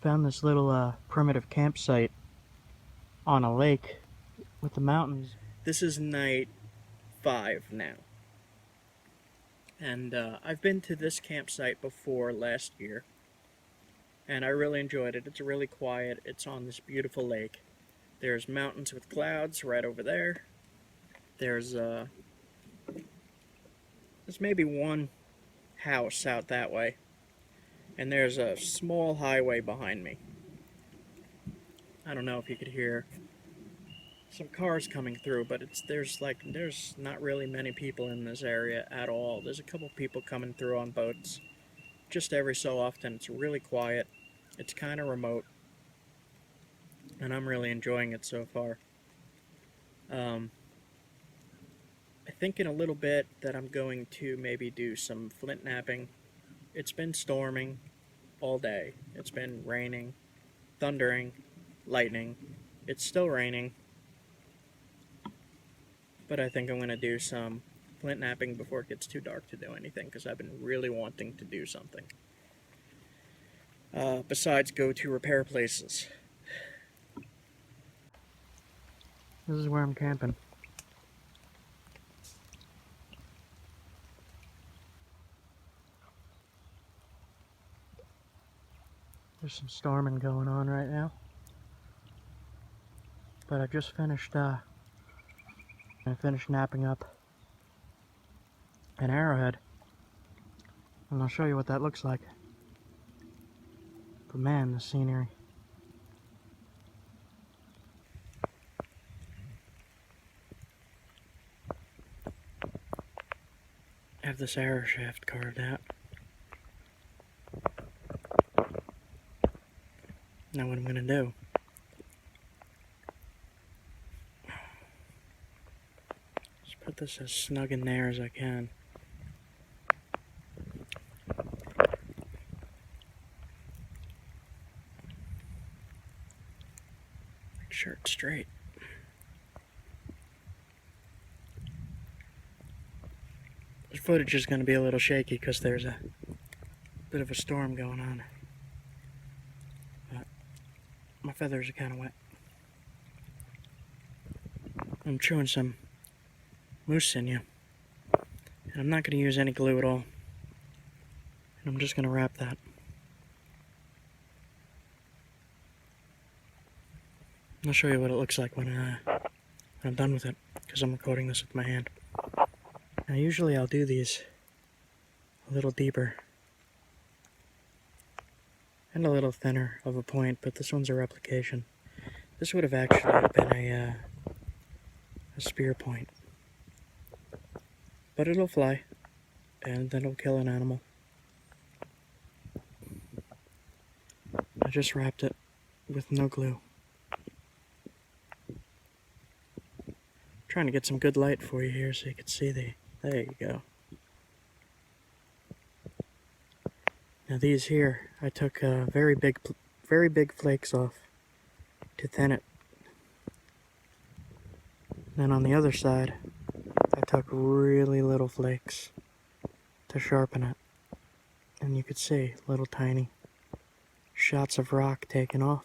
Found this little primitive campsite on a lake with the mountains. This is night 5 now. And I've been to this campsite before last year. And I really enjoyed it. It's really quiet. It's on this beautiful lake. There's mountains with clouds right over there. There's maybe one house out that way. And there's a small highway behind me. I don't know if you could hear some cars coming through, but there's not really many people in this area at all. There's a couple people coming through on boats just every so often. It's really quiet. It's kind of remote, and I'm really enjoying it so far. I think in a little bit that I'm going to maybe do some flint napping. It's been storming all day. It's been raining, thundering, lightning. It's still raining. But I think I'm going to do some flint napping before it gets too dark to do anything, because I've been really wanting to do something. Besides go to repair places. This is where I'm camping. There's some storming going on right now. But I just finished napping up an arrowhead. And I'll show you what that looks like. But man, the scenery. I have this arrow shaft carved out. Now what I'm going to do, just put this as snug in there as I can. Make sure it's straight. This footage is going to be a little shaky because there's a bit of a storm going on. My feathers are kind of wet. I'm chewing some moose sinew. And I'm not going to use any glue at all. And I'm just going to wrap that. I'll show you what it looks like when I'm done with it, because I'm recording this with my hand. Now usually I'll do these a little deeper and a little thinner of a point, but this one's a replication. This would have actually been a spear point. But it'll fly, and then it'll kill an animal. I just wrapped it with no glue. Trying to get some good light for you here so you can see there you go. Now these here, I took very big flakes off to thin it. Then on the other side, I took really little flakes to sharpen it. And you could see little tiny shots of rock taken off.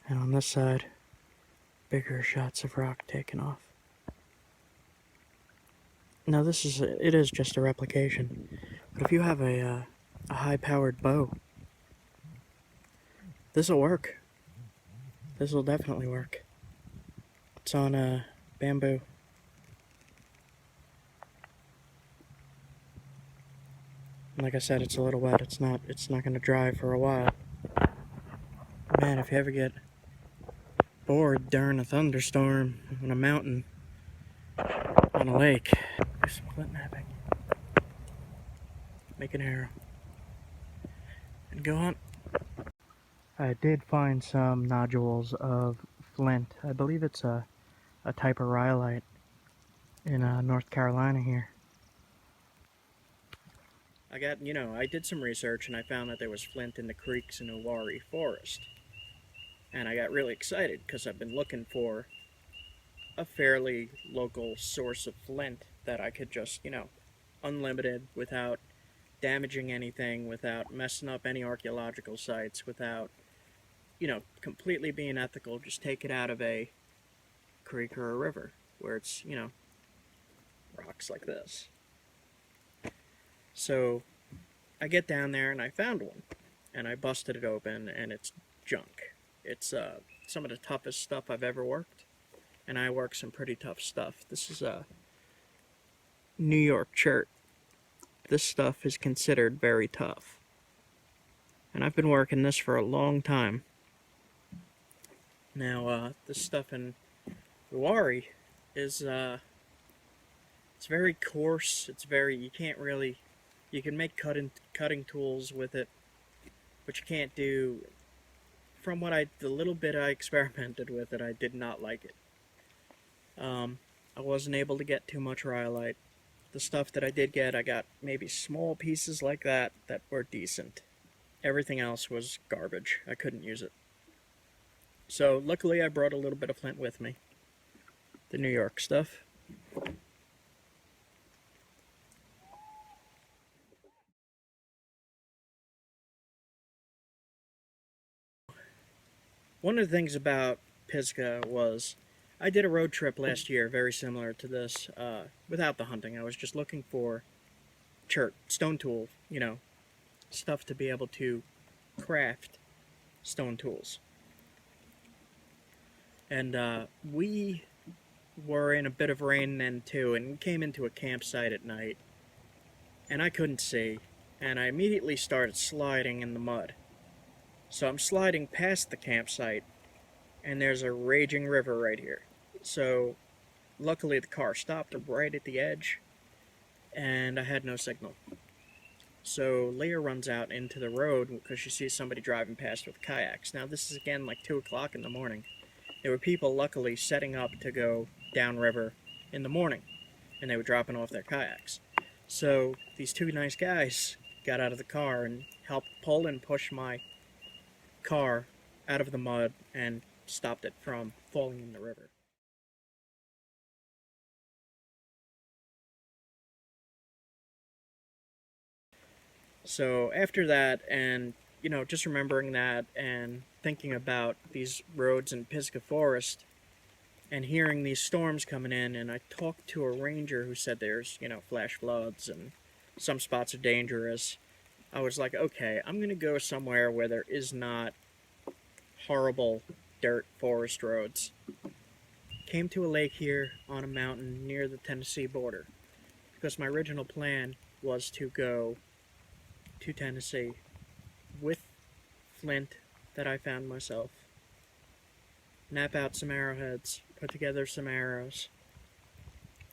And on this side, bigger shots of rock taken off. Now it is just a replication. But if you have a high-powered bow, this'll work. This'll definitely work. It's on bamboo. And like I said, it's a little wet. It's not going to dry for a while. Man, if you ever get bored during a thunderstorm on a mountain, on a lake, do some flint napping. Make an arrow and go on. I did find some nodules of flint. I believe it's a type of rhyolite in North Carolina here. I did some research and I found that there was flint in the creeks in Owari Forest. And I got really excited because I've been looking for a fairly local source of flint that I could just, unlimited, without damaging anything, without messing up any archaeological sites, without, completely being ethical. Just take it out of a creek or a river where it's, rocks like this. So I get down there and I found one, and I busted it open, and it's junk. It's some of the toughest stuff I've ever worked, and I work some pretty tough stuff. This is a New York CHERT. This stuff is considered very tough, and I've been working this for a long time. Now, this stuff in Wari is it's very coarse. It's very, you can make cutting tools with it, but you can't do. From the little bit I experimented with it, I did not like it. I wasn't able to get too much rhyolite. The stuff that I did get, I got maybe small pieces like that were decent. Everything else was garbage. I couldn't use it. So luckily I brought a little bit of flint with me. The New York stuff. One of the things about Pisgah was I did a road trip last year very similar to this, without the hunting. I was just looking for CHERT, stone tool, stuff to be able to craft stone tools. And we were in a bit of rain then too, and we came into a campsite at night, and I couldn't see, and I immediately started sliding in the mud. So I'm sliding past the campsite, and there's a raging river right here. So luckily the car stopped right at the edge, and I had no signal. So Leah runs out into the road because she sees somebody driving past with kayaks. Now this is again like 2 o'clock in the morning. There were people luckily setting up to go downriver in the morning, and they were dropping off their kayaks. So these two nice guys got out of the car and helped pull and push my car out of the mud and stopped it from falling in the river. So after that, and just remembering that and thinking about these roads in Pisgah Forest and hearing these storms coming in, and I talked to a ranger who said there's, flash floods and some spots are dangerous. I was like, okay, I'm going to go somewhere where there is not horrible dirt forest roads. Came to a lake here on a mountain near the Tennessee border, because my original plan was to go to Tennessee with flint that I found myself, nap out some arrowheads, put together some arrows,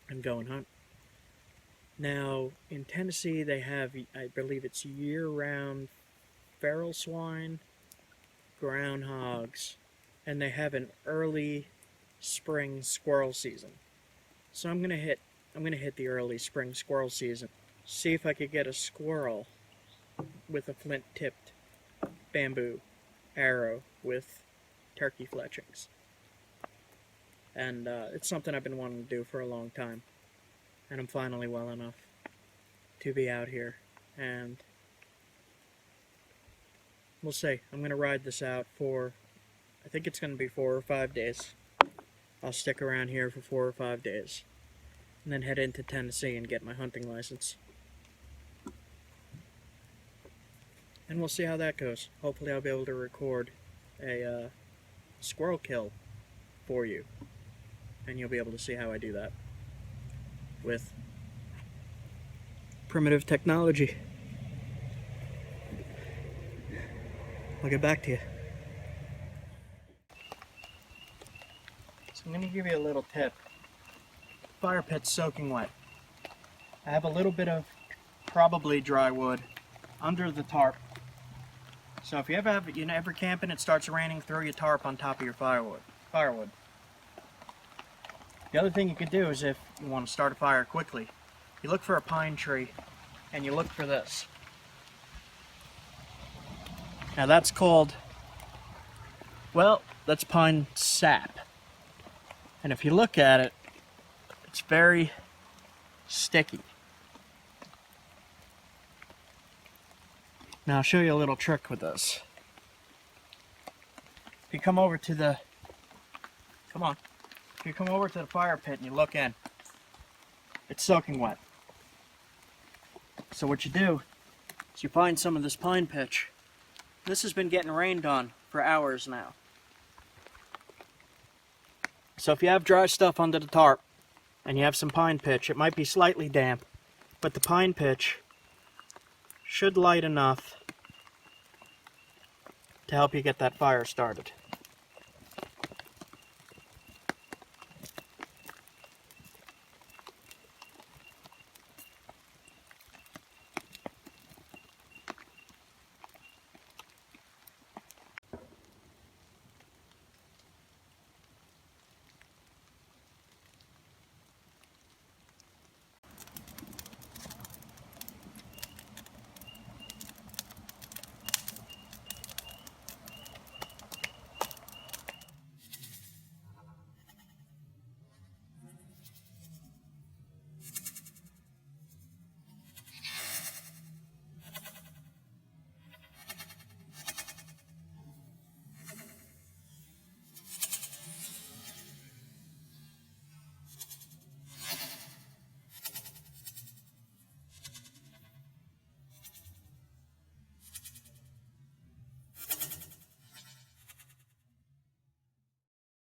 and go and hunt. Now, in Tennessee, they have, I believe it's year-round feral swine, groundhogs, and they have an early spring squirrel season. So I'm gonna hit the early spring squirrel season. See if I could get a squirrel with a flint-tipped bamboo arrow with turkey fletchings. And it's something I've been wanting to do for a long time. And I'm finally well enough to be out here. And we'll see. I'm going to ride this out for, I think it's going to be 4 or 5 days. I'll stick around here for 4 or 5 days. And then head into Tennessee and get my hunting license. And we'll see how that goes. Hopefully I'll be able to record a squirrel kill for you. And you'll be able to see how I do that with primitive technology. I'll get back to you. So I'm going to give you a little tip. Fire pit's soaking wet. I have a little bit of probably dry wood under the tarp. So if you ever camp and it starts raining, throw your tarp on top of your firewood. The other thing you could do is, if you want to start a fire quickly, you look for a pine tree and you look for this. Now that's called, well, that's pine sap. And if you look at it, it's very sticky. Now I'll show you a little trick with this. If you come over to the, if you come over to the fire pit and you look in, it's soaking wet. So what you do is you find some of this pine pitch. This has been getting rained on for hours now. So if you have dry stuff under the tarp and you have some pine pitch, it might be slightly damp, but the pine pitch should light enough to help you get that fire started.